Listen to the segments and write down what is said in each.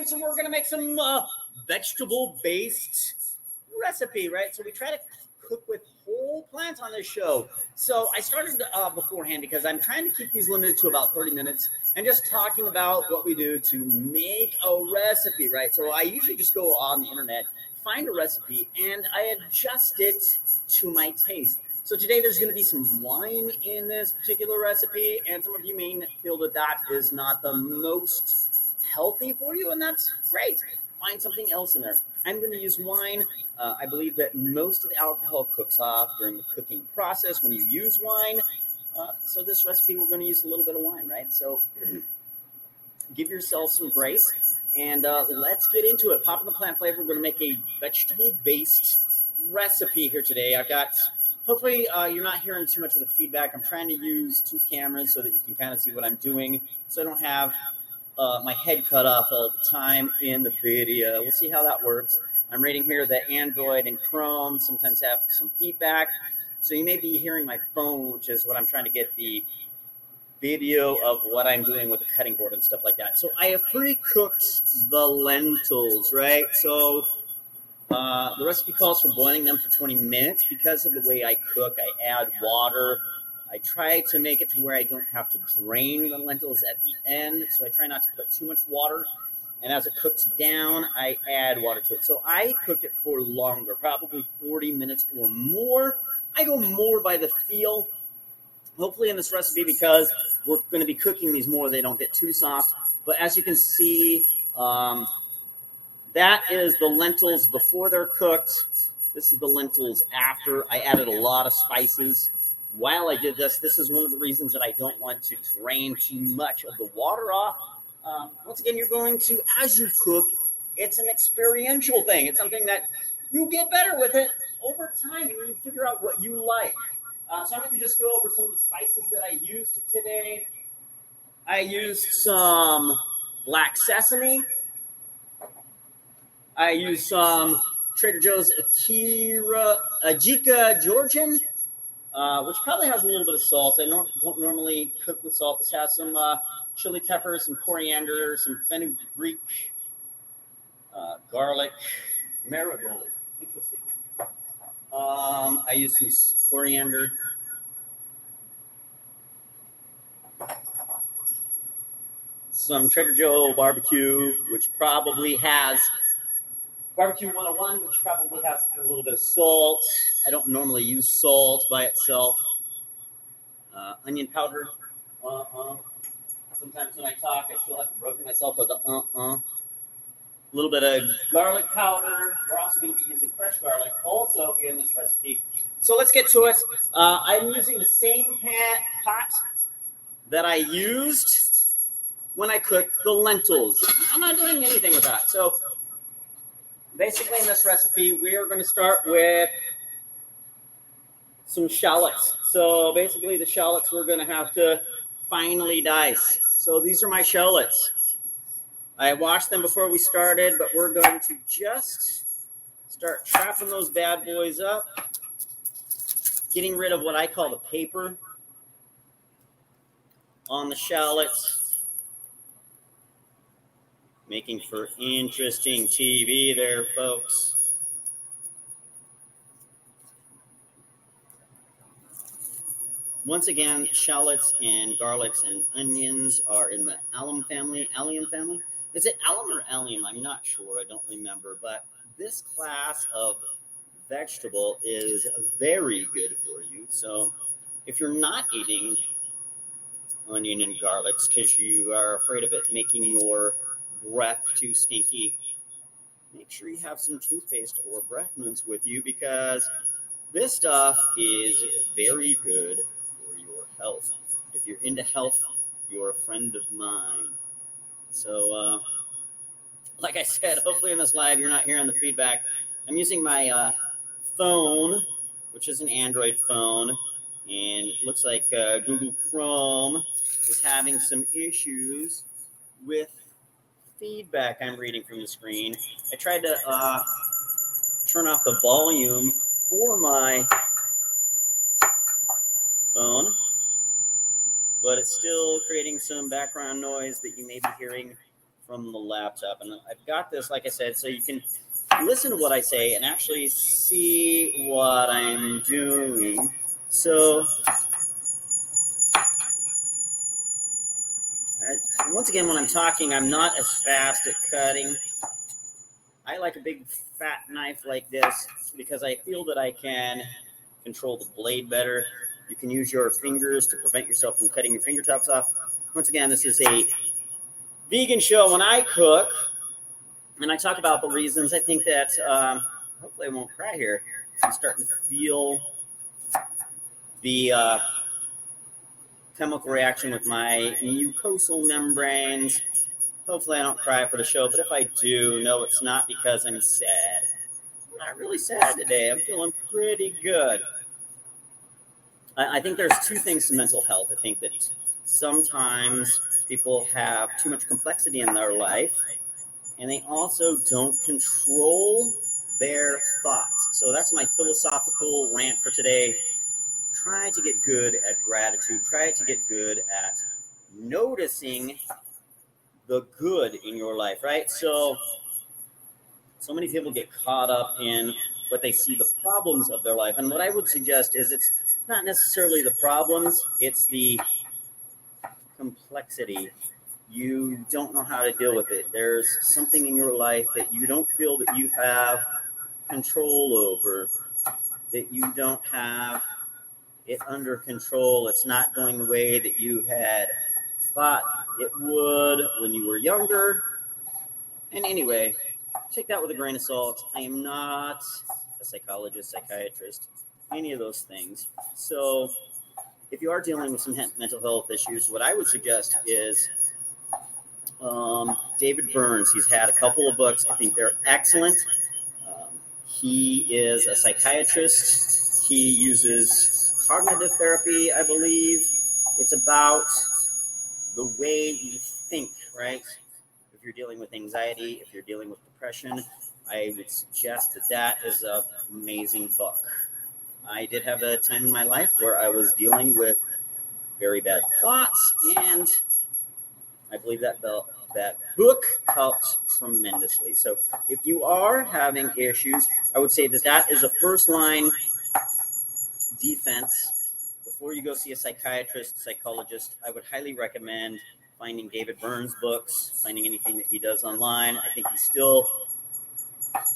and so we're going to make some vegetable-based recipe, right? So we try to cook with whole plants on this show. So I started beforehand because I'm trying to keep these limited to about 30 minutes and just talking about what we do to make a recipe, right? So I usually just go on the internet, find a recipe, and I adjust it to my taste. So today there's going to be some wine in this particular recipe, and some of you may feel that that is not the most healthy for you, and that's great. Find something else in there. I'm going to use wine. I believe that most of the alcohol cooks off during the cooking process when you use wine. So this recipe, we're going to use a little bit of wine, right? So give yourself some grace, and let's get into it. Pop in the plant flavor. We're going to make a vegetable-based recipe here today. I've got, hopefully you're not hearing too much of the feedback. I'm trying to use two cameras so that you can kind of see what I'm doing, so I don't have my head cut off all the time in the video. We'll see how that works. I'm reading here that Android and Chrome sometimes have some feedback. So you may be hearing my phone, which is what I'm trying to get the video of what I'm doing with the cutting board and stuff like that. So I have pre-cooked the lentils, right? So the recipe calls for boiling them for 20 minutes. Because of the way I cook, I add water. I try to make it to where I don't have to drain the lentils at the end. So I try not to put too much water. And as it cooks down, I add water to it. So I cooked it for longer, probably 40 minutes or more. I go more by the feel, hopefully in this recipe, because we're going to be cooking these more. They don't get too soft. But as you can see, that is the lentils before they're cooked. This is the lentils after. I added a lot of spices while I did this. This is one of the reasons that I don't want to drain too much of the water off. Once again, you're going to, as you cook, it's an experiential thing. It's something that you get better with it over time, and you figure out what you like. So I'm going to just go over some of the spices that I used today. I used some black sesame. I used some Trader Joe's Ajika Georgian, which probably has a little bit of salt. I don't normally cook with salt. This has some chili peppers, some coriander, some fenugreek, garlic, marigold. Interesting. I used some coriander. Some Trader Joe barbecue, which probably has barbecue 101, which probably has a little bit of salt. I don't normally use salt by itself. Onion powder. Sometimes when I talk, I still have to broken myself with the A little bit of garlic powder. We're also going to be using fresh garlic also in this recipe. So let's get to it. I'm using the same pot that I used when I cooked the lentils. I'm not doing anything with that. So basically in this recipe, we are going to start with some shallots. So basically the shallots we're going to have to finely dice. So these are my shallots. I washed them before we started, but we're going to just start chopping those bad boys up, getting rid of what I call the paper on the shallots, making for interesting TV there, folks. Once again, shallots and garlics and onions are in the allium family. Is it allium or allium? I'm not sure. I don't remember. But this class of vegetable is very good for you. So if you're not eating onion and garlics because you are afraid of it making your breath too stinky, make sure you have some toothpaste or breath mints with you, because this stuff is very good for your health. If you're into health, you're a friend of mine. So, like I said, hopefully in this live, you're not hearing the feedback. I'm using my phone, which is an Android phone, and it looks like Google Chrome is having some issues with feedback I'm reading from the screen. I tried to turn off the volume for my phone, but it's still creating some background noise that you may be hearing from the laptop. And I've got this, like I said, so you can listen to what I say and actually see what I'm doing. So once again, when I'm talking, I'm not as fast at cutting. I like a big fat knife like this because I feel that I can control the blade better. You can use your fingers to prevent yourself from cutting your fingertips off. Once again, this is a vegan show. When I cook and I talk about the reasons, I think that hopefully I won't cry here. I'm starting to feel the chemical reaction with my mucosal membranes. Hopefully I don't cry for the show, but if I do, no, it's not because I'm sad. I'm not really sad today. I'm feeling pretty good. I think there's two things to mental health. I think that sometimes people have too much complexity in their life, and they also don't control their thoughts. So that's my philosophical rant for today. Try to get good at gratitude. Try to get good at noticing the good in your life, right? So many people get caught up in what they see the problems of their life. And what I would suggest is it's not necessarily the problems, it's the complexity. You don't know how to deal with it. There's something in your life that you don't feel that you have control over, that you don't have it under control. It's not going the way that you had thought it would when you were younger. And anyway, take that with a grain of salt. I am not a psychologist, psychiatrist, any of those things. So if you are dealing with some mental health issues, what I would suggest is David Burns. He's had a couple of books. I think they're excellent. He is a psychiatrist. He uses cognitive therapy, I believe. It's about the way you think, right? If you're dealing with anxiety, if you're dealing with depression, I would suggest that that is an amazing book. I did have a time in my life where I was dealing with very bad thoughts, and I believe that that book helps tremendously. So if you are having issues, I would say that that is a first line defense. Before you go see a psychiatrist, psychologist, I would highly recommend finding David Burns' books, finding anything that he does online. I think he still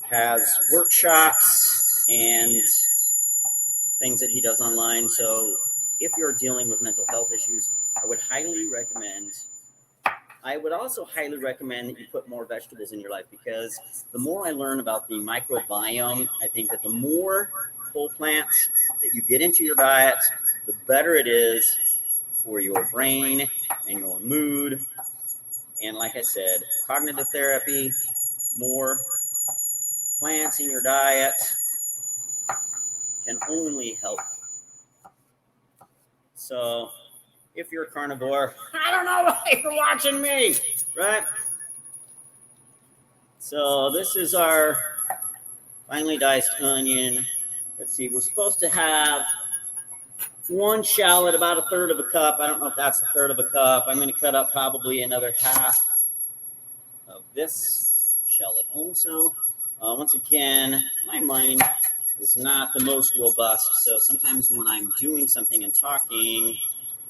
has workshops and things that he does online. So if you're dealing with mental health issues, I would highly recommend. I would also highly recommend that you put more vegetables in your life, because the more I learn about the microbiome, I think that the more whole plants that you get into your diet, the better it is for your brain and your mood. And like I said, cognitive therapy, more plants in your diet can only help. So if you're a carnivore, I don't know why you're watching me, right? So this is our finely diced onion. Let's see, we're supposed to have one shallot, about a third of a cup. I don't know if that's a third of a cup. I'm going to cut up probably another half of this shallot also. Once again, my mind is not the most robust, so sometimes when I'm doing something and talking,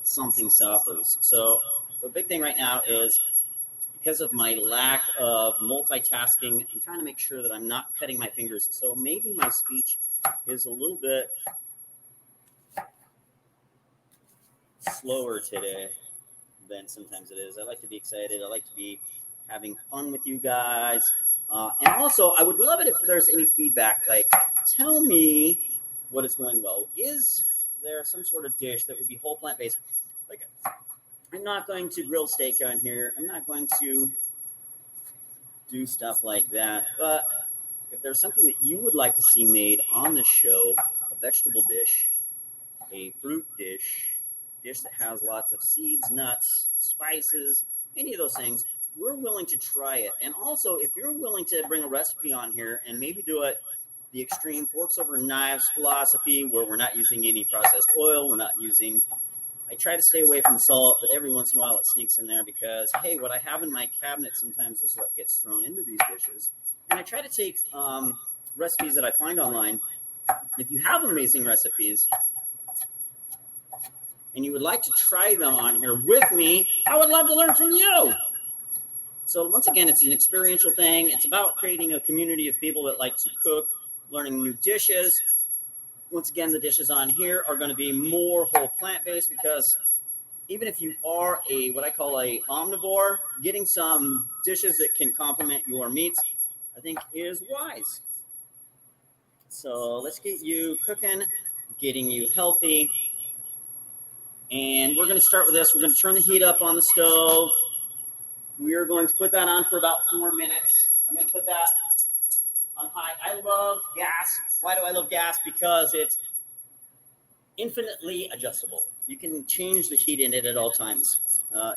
something suffers. So the big thing right now is, because of my lack of multitasking, I'm trying to make sure that I'm not cutting my fingers. So maybe my speech is a little bit slower today than sometimes it is. I like to be excited. I like to be having fun with you guys. And also, I would love it if there's any feedback. Like, tell me what is going well. Is there some sort of dish that would be whole plant-based? Like, I'm not going to grill steak on here. I'm not going to do stuff like that. But if there's something that you would like to see made on the show, a vegetable dish, a fruit dish that has lots of seeds, nuts, spices, any of those things, we're willing to try it. And also, if you're willing to bring a recipe on here and maybe do it the extreme forks over knives philosophy, where we're not using any processed oil, we're not using I try to stay away from salt, but every once in a while it sneaks in there because, hey, what I have in my cabinet sometimes is what gets thrown into these dishes. And I try to take recipes that I find online. If you have amazing recipes and you would like to try them on here with me, I would love to learn from you. So once again, it's an experiential thing. It's about creating a community of people that like to cook, learning new dishes. Once again, the dishes on here are going to be more whole plant-based because even if you are a what I call a omnivore, getting some dishes that can complement your meats, I think is wise. So let's get you cooking, getting you healthy. And we're going to start with this. We're going to turn the heat up on the stove. We are going to put that on for about 4 minutes. I'm going to put that on high. I love gas. Why do I love gas? Because it's infinitely adjustable. You can change the heat in it at all times.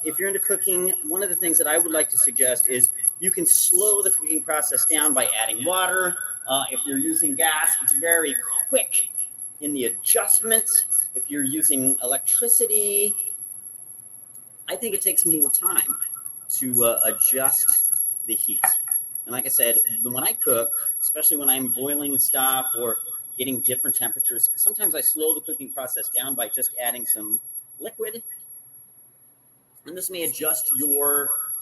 If you're into cooking, one of the things that I would like to suggest is you can slow the cooking process down by adding water. If you're using gas, it's very quick in the adjustments. If you're using electricity, I think it takes more time to adjust the heat. And like I said, when I cook, especially when I'm boiling stuff or getting different temperatures, sometimes I slow the cooking process down by just adding some liquid. And this may adjust your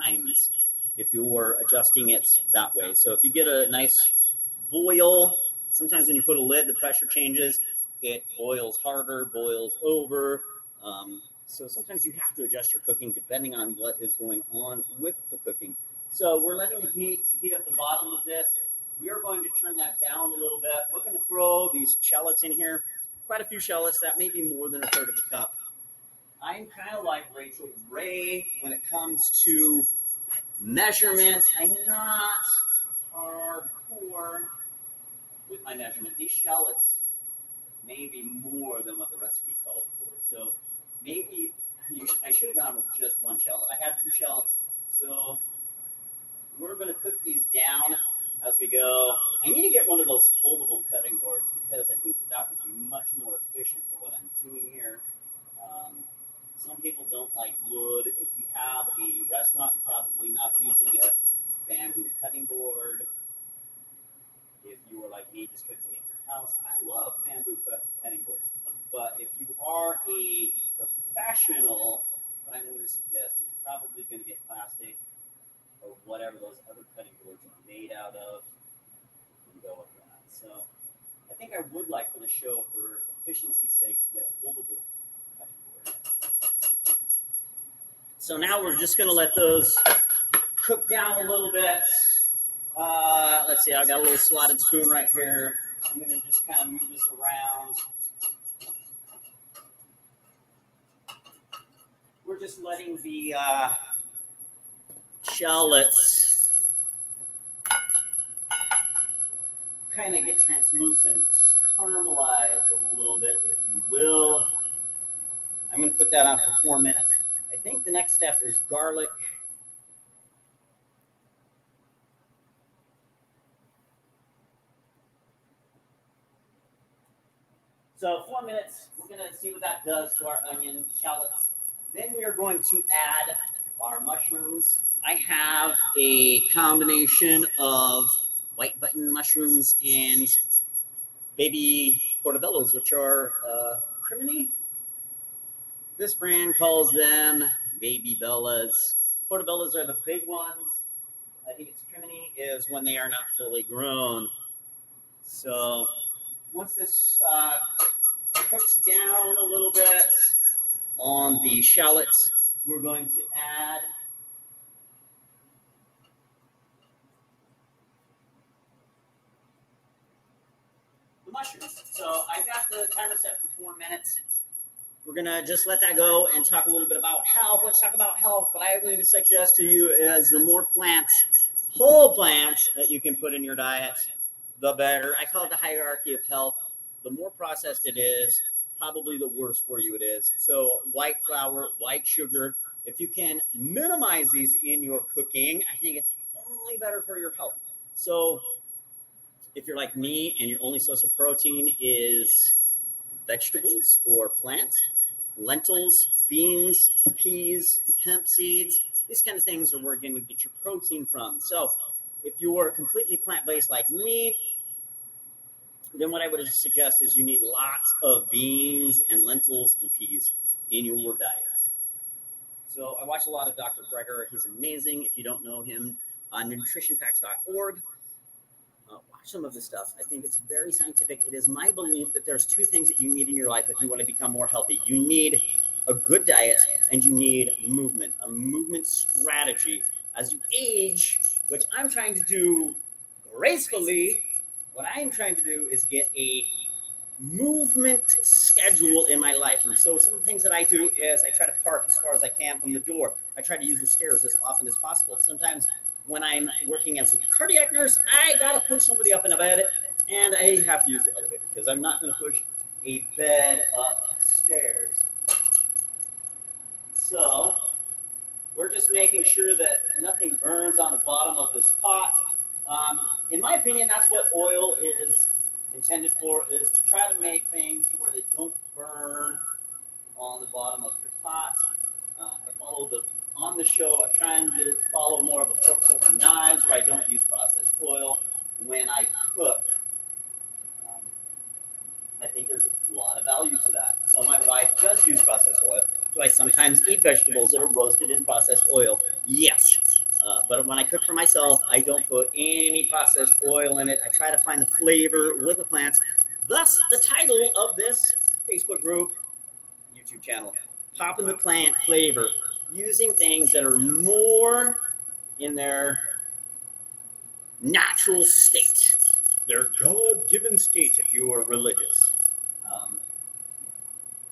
times if you're adjusting it that way. So if you get a nice boil, sometimes when you put a lid, the pressure changes. It boils harder, boils over. So sometimes you have to adjust your cooking depending on what is going on with the cooking. So we're letting the heat up the bottom of this. We are going to turn that down a little bit. We're going to throw these shallots in here. Quite a few shallots. That may be more than a third of a cup. I'm kind of like Rachel Ray when it comes to measurements. I'm not hardcore with my measurement. These shallots may be more than what the recipe called for. So maybe I should have gone with just one shallot. I have 2 shallots. So we're going to cook these down as we go. I need to get one of those foldable cutting boards because I think that would be much more efficient for what I'm doing here. Some people don't like wood. If you have a restaurant, you're probably not using a bamboo cutting board. If you are like me, just cooking at your house, I love bamboo cutting boards. But if you are a professional, what I'm going to suggest is you're probably going to get plastic or whatever those other cutting boards are made out of and go with that. So I think I would like for the show, for efficiency's sake, to get a foldable cutting board. So now we're just going to let those cook down a little bit. Let's see, I've got a little slotted spoon right here. I'm going to just kind of move this around. We're just letting the shallots kind of get translucent, caramelize a little bit, if you will. I'm going to put that on for 4 minutes. I think the next step is garlic. So 4 minutes, we're going to see what that does to our onion shallots. Then we are going to add our mushrooms. I have a combination of white button mushrooms and baby portobellos, which are Creamy. This brand calls them baby bellas. Portobellos are the big ones. I think it's Creamy is when they are not fully grown. So once this cooks down a little bit on the shallots, we're going to add the mushrooms. So I got the timer set for 4 minutes. We're going to just let that go and talk a little bit about health. Let's talk about health. What I would suggest to you is the more plants, whole plants that you can put in your diet, the better. I call it the hierarchy of health. The more processed it is, probably the worse for you it is. So white flour, white sugar, if you can minimize these in your cooking, I think it's only better for your health. So if you're like me and your only source of protein is vegetables or plants, lentils, beans, peas, hemp seeds. These kind of things are where you're going to get your protein from. So if you're completely plant-based like me, then what I would suggest is you need lots of beans and lentils and peas in your diet. So I watch a lot of Dr. Greger. He's amazing. If you don't know him, on nutritionfacts.org, watch some of this stuff. I think it's very scientific. It is my belief that there's two things that you need in your life if you want to become more healthy. You need a good diet and you need movement, a movement strategy. As you age, which I'm trying to do gracefully, what I'm trying to do is get a movement schedule in my life. And so some of the things that I do is I try to park as far as I can from the door. I try to use the stairs as often as possible. Sometimes when I'm working as a cardiac nurse, I got to push somebody up in a bed, and I have to use the elevator because I'm not going to push a bed upstairs. So we're just making sure that nothing burns on the bottom of this pot. In my opinion, that's what oil is intended for, is to try to make things to where they don't burn on the bottom of your pot. I follow on the show, I'm trying to follow more of a forks over knives where I don't use processed oil when I cook. I think there's a lot of value to that. So my wife does use processed oil. Do I sometimes eat vegetables that are roasted in processed oil? Yes. But when I cook for myself, I don't put any processed oil in it. I try to find the flavor with the plants. Thus, the title of this Facebook group, YouTube channel, Popping the Plant Flavor, using things that are more in their natural state, their God-given state if you are religious.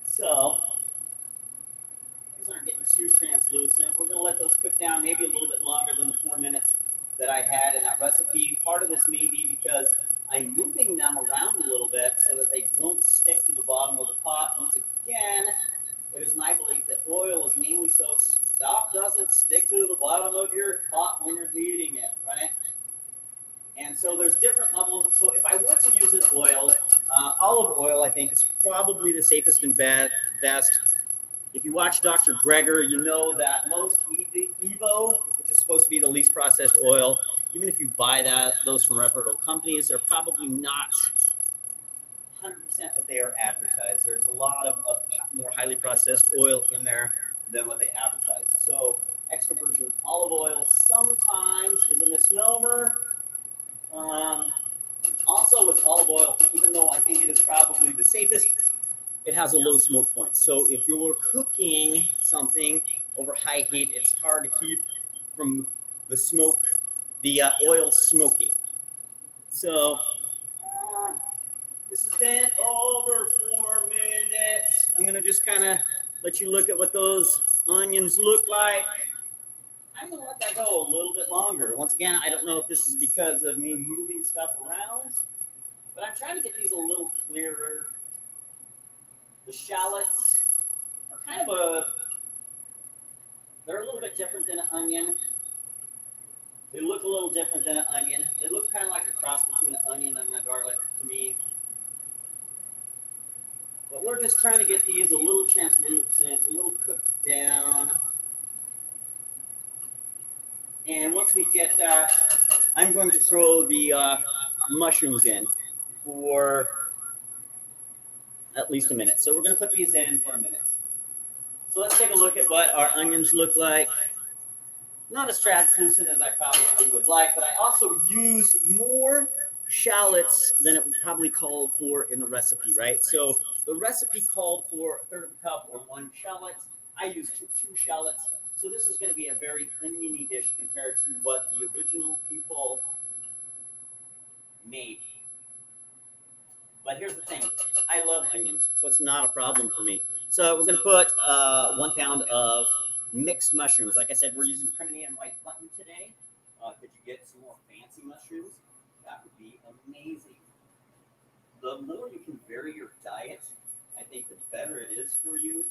So these aren't getting too translucent. We're going to let those cook down maybe a little bit longer than the 4 minutes that I had in that recipe. Part of this may be because I'm moving them around a little bit so that they don't stick to the bottom of the pot. Once again, it is my belief that oil is mainly so stuff doesn't stick to the bottom of your pot when you're heating it, right? And so there's different levels. So if I were to use an oil, olive oil, I think is probably the safest and best. If you watch Dr. Greger, you know that most Evo, which is supposed to be the least processed oil, even if you buy those from reputable companies, they're probably not 100% what they are advertised. There's a lot of more highly processed oil in there than what they advertise. So extra virgin olive oil sometimes is a misnomer. Also with olive oil, even though I think it is probably the safest, it has a low smoke point. So if you're cooking something over high heat, it's hard to keep from the smoke, the oil smoking. So this has been over 4 minutes. I'm going to just kind of let you look at what those onions look like. I'm going to let that go a little bit longer. Once again, I don't know if this is because of me moving stuff around, but I'm trying to get these a little clearer. The shallots are kind of they're a little bit different than an onion. They look a little different than an onion. They look kind of like a cross between an onion and a garlic to me. But we're just trying to get these a little translucent, a little cooked down. And once we get that, I'm going to throw the mushrooms in for at least a minute. So we're going to put these in for a minute. So let's take a look at what our onions look like. Not as translucent as I probably would like, but I also use more shallots than it would probably call for in the recipe, right? So the recipe called for a third of a cup or 1 shallot. I use two shallots. So this is going to be a very oniony dish compared to what the original people made. But here's the thing. I love onions, so it's not a problem for me. So we're going to put 1 pound of mixed mushrooms. Like I said, we're using criminy and white button today. Could you get some more fancy mushrooms? That would be amazing. The more you can vary your diet, I think the better it is for you.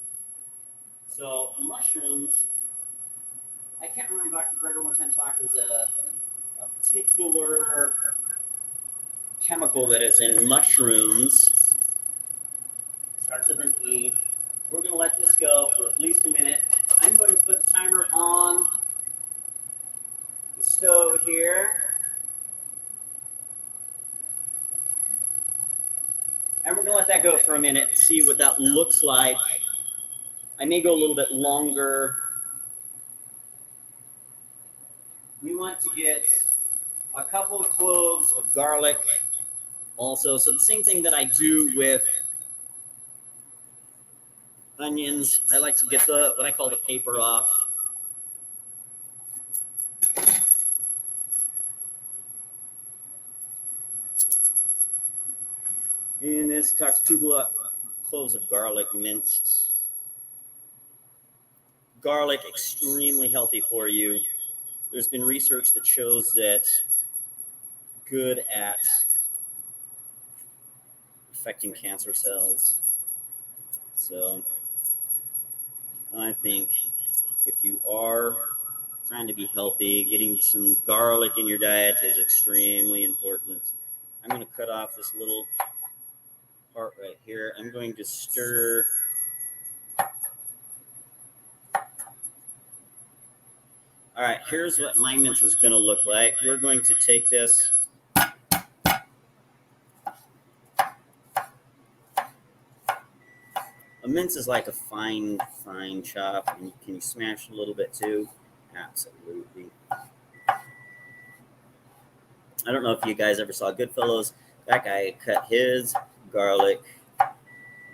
So mushrooms, I can't remember Dr. Greger one time talked, there's a particular chemical that is in mushrooms starts with an E. We're going to let this go for at least a minute. I'm going to put the timer on the stove here. And we're going to let that go for a minute, see what that looks like. I may go a little bit longer. We want to get a couple of cloves of garlic also. So the same thing that I do with onions, I like to get what I call the paper off. And this talks 2 cloves of garlic minced. Garlic, extremely healthy for you. There's been research that shows that good at affecting cancer cells. So I think if you are trying to be healthy, getting some garlic in your diet is extremely important. I'm going to cut off this little part right here. I'm going to stir. All right, here's what my mince is going to look like. We're going to take this. A mince is like a fine chop. And can you smash a little bit too? Absolutely. I don't know if you guys ever saw Goodfellas. That guy cut his garlic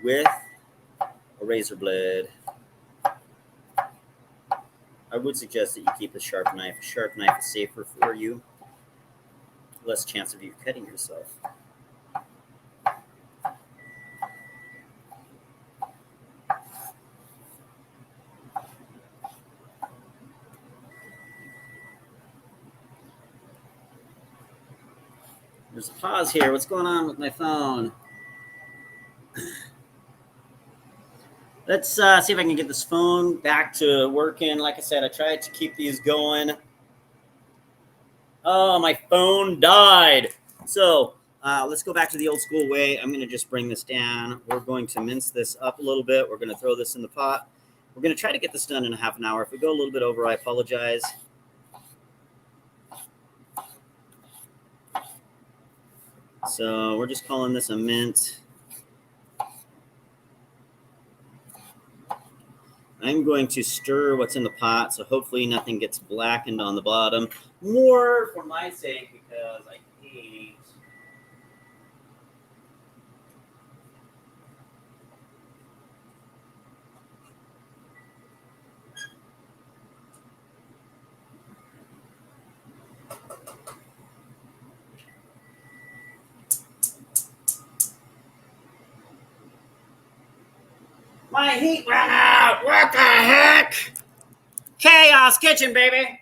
with a razor blade. I would suggest that you keep a sharp knife. A sharp knife is safer for you. Less chance of you cutting yourself. There's a pause here. What's going on with my phone? Let's see if I can get this phone back to working. Like I said, I tried to keep these going. Oh, my phone died. So let's go back to the old school way. I'm going to just bring this down. We're going to mince this up a little bit. We're going to throw this in the pot. We're going to try to get this done in a half an hour. If we go a little bit over, I apologize. So we're just calling this a mint. I'm going to stir what's in the pot, so hopefully nothing gets blackened on the bottom. More for my sake, because I hate my heat ran out. What the heck? Chaos Kitchen, baby.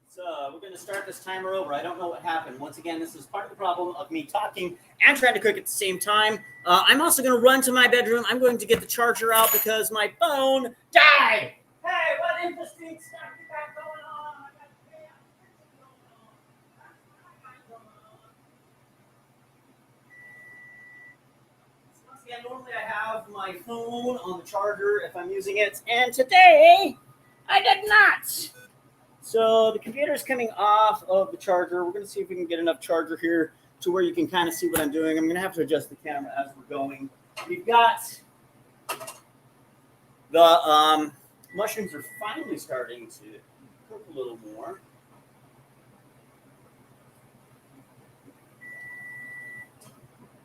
So we're going to start this timer over. I don't know what happened. Once again, this is part of the problem of me talking and trying to cook at the same time. I'm also going to run to my bedroom. I'm going to get the charger out because my phone died. Hey, what interesting stuff you got going on? I got once again, normally I have my phone on the charger if I'm using it, and today I did not. So the computer is coming off of the charger. We're going to see if we can get enough charger here to where you can kind of see what I'm doing. I'm going to have to adjust the camera as we're going. We've got the mushrooms are finally starting to cook a little more.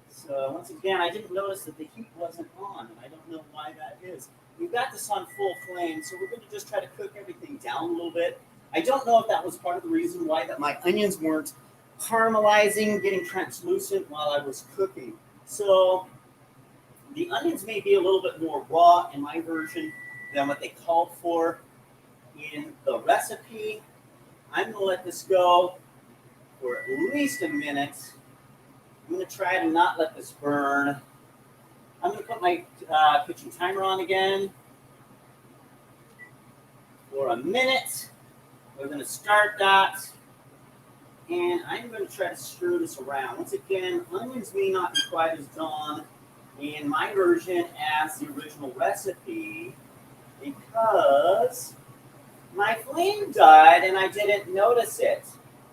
So once again, I didn't notice that the heat wasn't on, and I don't know why that is. We've got this on full flame, so we're going to just try to cook everything down a little bit. I don't know if that was part of the reason why that my onions weren't caramelizing, getting translucent while I was cooking. So the onions may be a little bit more raw in my version than what they called for in the recipe. I'm going to let this go for at least a minute. I'm going to try to not let this burn. I'm going to put my kitchen timer on again for a minute. We're going to start that. And I'm going to try to stir this around. Once again, onions may not be quite as done in my version as the original recipe because my flame died and I didn't notice it.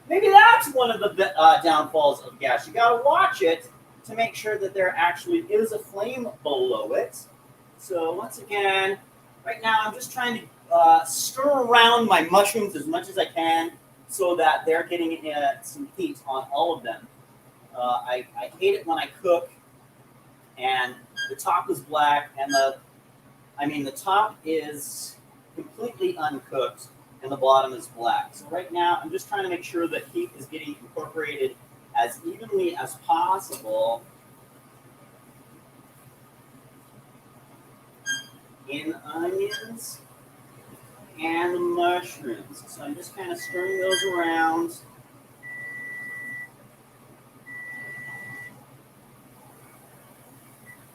Maybe that's one of the downfalls of gas. You got to watch it to make sure that there actually is a flame below it. So once again, right now I'm just trying to stir around my mushrooms as much as I can so that they're getting some heat on all of them. I hate it when I cook and the top is black and the top is completely uncooked and the bottom is black. So right now I'm just trying to make sure that heat is getting incorporated as evenly as possible in onions and the mushrooms. So I'm just kind of stirring those around.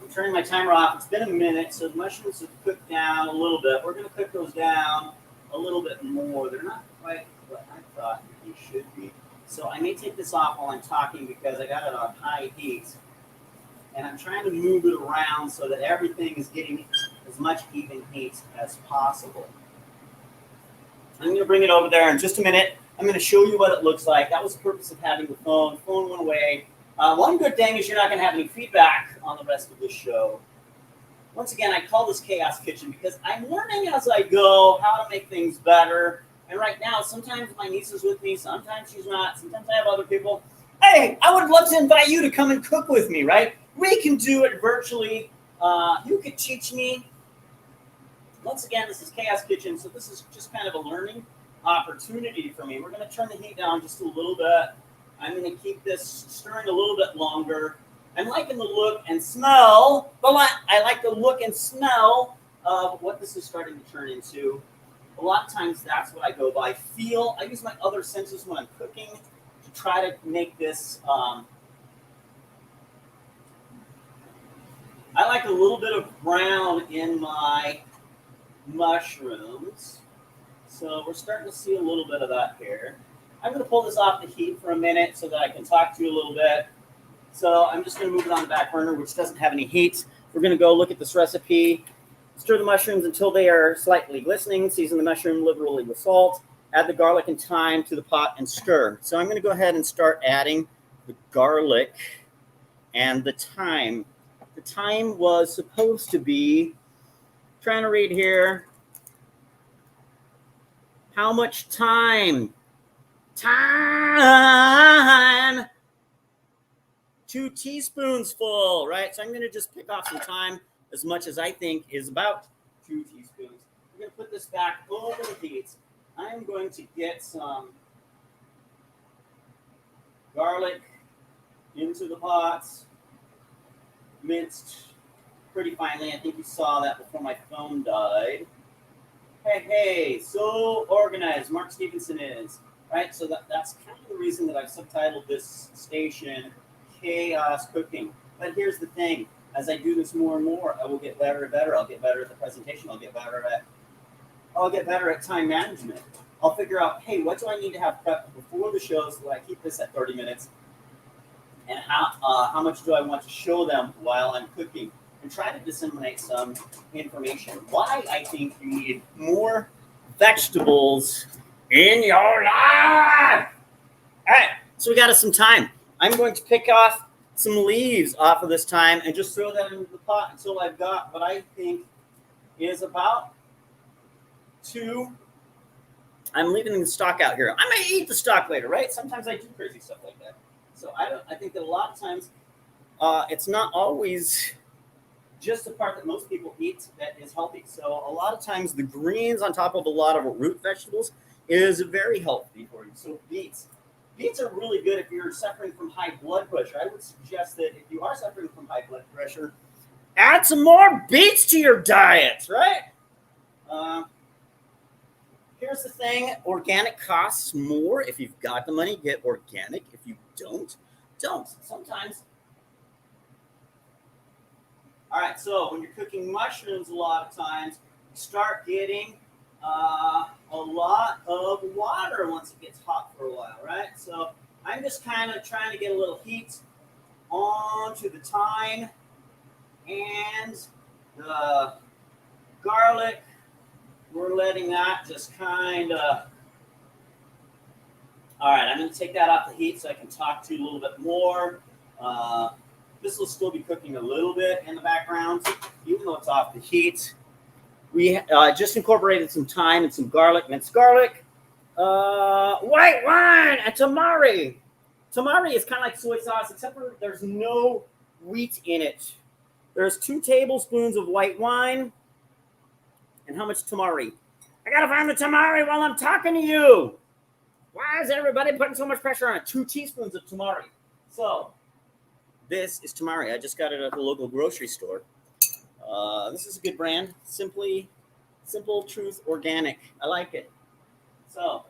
I'm turning my timer off. It's been a minute, so the mushrooms have cooked down a little bit. We're going to cook those down a little bit more. They're not quite what I thought they should be. So I may take this off while I'm talking because I got it on high heat. And I'm trying to move it around so that everything is getting as much even heat as possible. I'm going to bring it over there in just a minute. I'm going to show you what it looks like. That was the purpose of having the phone. The phone went away. One good thing is you're not going to have any feedback on the rest of this show. Once again, I call this Chaos Kitchen because I'm learning as I go how to make things better. And right now, sometimes my niece is with me, sometimes she's not, sometimes I have other people. Hey, I would love to invite you to come and cook with me, right? We can do it virtually. You could teach me. Once again, this is Chaos Kitchen, so this is just kind of a learning opportunity for me. We're going to turn the heat down just a little bit. I'm going to keep this stirring a little bit longer. I'm liking the look and smell, but I like the look and smell of what this is starting to turn into. A lot of times that's what I go by. I use my other senses when I'm cooking to try to make this. I like a little bit of brown in my mushrooms. So we're starting to see a little bit of that here. I'm going to pull this off the heat for a minute so that I can talk to you a little bit. So I'm just going to move it on the back burner, which doesn't have any heat. We're going to go look at this recipe. Stir the mushrooms until they are slightly glistening. Season the mushroom liberally with salt. Add the garlic and thyme to the pot and stir. So I'm going to go ahead and start adding the garlic and the thyme. The thyme was supposed to be, trying to read here, how much time? Time! 2 teaspoons full, right? So I'm going to just pick off some thyme as much as I think is about 2 teaspoons. We're going to put this back over the heat. I'm going to get some garlic into the pots, minced pretty finely. I think you saw that before my phone died. Hey, so organized Mark Stevenson is, right? So that's kind of the reason that I've subtitled this station Chaos Cooking. But here's the thing. As I do this more and more, I will get better and better. I'll get better at the presentation. I'll get better at time management. I'll figure out, hey, what do I need to have prepped before the show so that I keep this at 30 minutes? And how much do I want to show them while I'm cooking? And try to disseminate some information. Why I think you need more vegetables in your life. All right, so we got us some time. I'm going to pick off some leaves off of this thyme and just throw that into the pot until I've got what I think is about 2. I'm leaving the stalk out here. I may eat the stalk later, right? Sometimes I do crazy stuff like that. So I think that a lot of times it's not always just the part that most people eat that is healthy. So a lot of times the greens on top of a lot of root vegetables is very healthy for you. So beets are really good if you're suffering from high blood pressure. I would suggest that if you are suffering from high blood pressure, add some more beets to your diet, right? Here's the thing. Organic costs more. If you've got the money, get organic. If you don't. Sometimes. All right, so when you're cooking mushrooms, a lot of times you start getting a lot of water once it gets hot for a while, right? So I'm just kind of trying to get a little heat onto the thyme and the garlic. We're letting that just kind of. All right, I'm going to take that off the heat so I can talk to you a little bit more. This will still be cooking a little bit in the background, even though it's off the heat. We just incorporated some thyme and some garlic, minced garlic, white wine, and tamari. Tamari is kind of like soy sauce, except for there's no wheat in it. There's 2 tablespoons of white wine. And how much tamari? I got to find the tamari while I'm talking to you. Why is everybody putting so much pressure on it? 2 teaspoons of tamari. So this is tamari. I just got it at the local grocery store. This is a good brand. Simple Truth Organic. I like it. So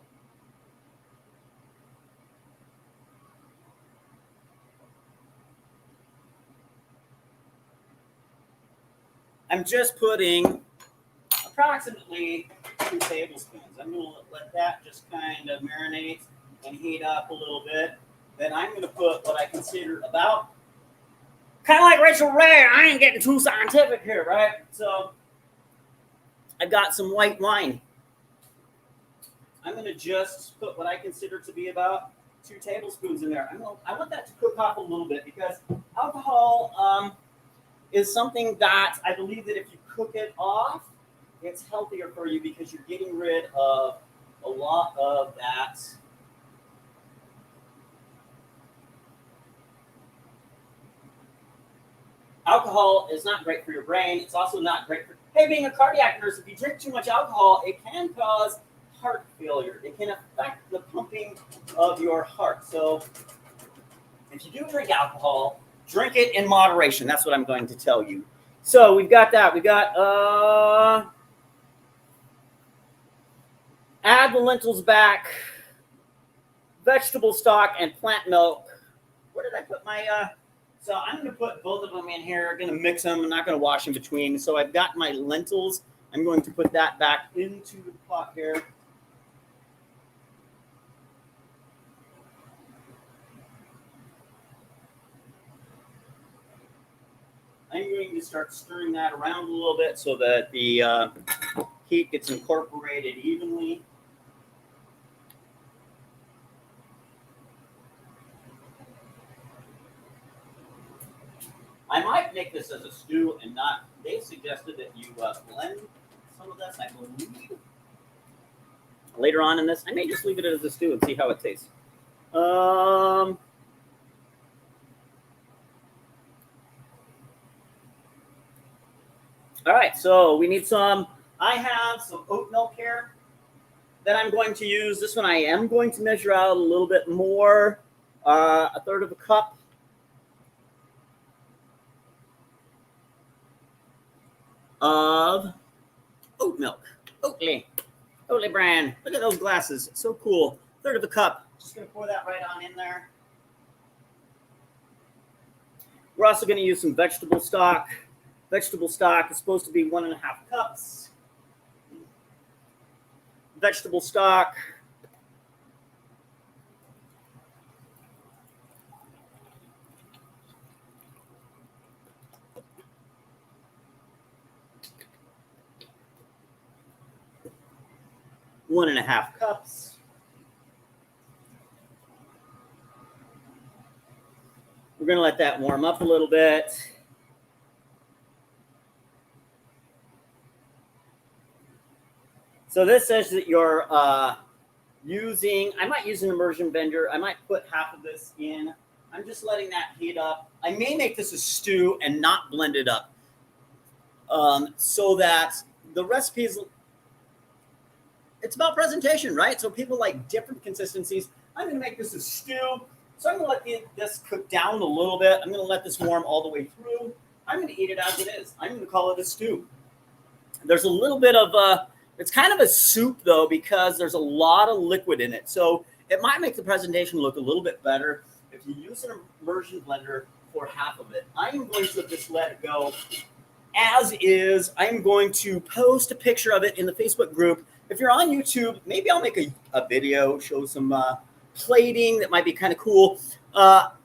I'm just putting approximately 2 tablespoons. I'm going to let that just kind of marinate and heat up a little bit. Then I'm going to put what I consider about, kind of like Rachel Ray, I ain't getting too scientific here, right? So I've got some white wine. I'm going to just put what I consider to be about 2 tablespoons in there. I want that to cook off a little bit because alcohol is something that I believe that if you cook it off, it's healthier for you because you're getting rid of a lot of that alcohol is not great for your brain. It's also not great for, hey, being a cardiac nurse, if you drink too much alcohol, it can cause heart failure. It can affect the pumping of your heart. So if you do drink alcohol, drink it in moderation. That's what I'm going to tell you. So we've got that. We got add the lentils back, vegetable stock, and plant milk. Where did I put my so I'm going to put both of them in here. I'm going to mix them. I'm not going to wash in between. So I've got my lentils. I'm going to put that back into the pot here. I'm going to start stirring that around a little bit so that the heat gets incorporated evenly. I might make this as a stew and not. They suggested that you blend some of this, I believe. Later on in this, I may just leave it as a stew and see how it tastes. All right, so we need some. I have some oat milk here that I'm going to use. This one I am going to measure out a little bit more, 1/3 of a cup. Of oat milk. Oatly brand. Look at those glasses. So cool. 1/3 of a cup. Just going to pour that right on in there. We're also going to use some vegetable stock. Vegetable stock is supposed to be 1.5 cups. Vegetable stock. One and a half cups. We're going to let that warm up a little bit. So this says that you're using, I might use an immersion blender. I might put half of this in. I'm just letting that heat up. I may make this a stew and not blend it up so that the recipes, it's about presentation, right? So people like different consistencies. I'm going to make this a stew. So I'm going to let this cook down a little bit. I'm going to let this warm all the way through. I'm going to eat it as it is. I'm going to call it a stew. There's a little bit of it's kind of a soup, though, because there's a lot of liquid in it. So it might make the presentation look a little bit better if you use an immersion blender for half of it. I'm going to just let it go as is. I'm going to post a picture of it in the Facebook group. If you're on YouTube, maybe I'll make a video, show some plating that might be kind of cool.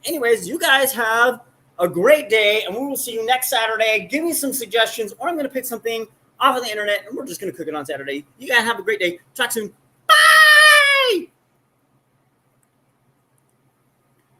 Anyways, you guys have a great day, and we will see you next Saturday. Give me some suggestions, or I'm going to pick something off of the internet, and we're just going to cook it on Saturday. You guys have a great day. Talk soon.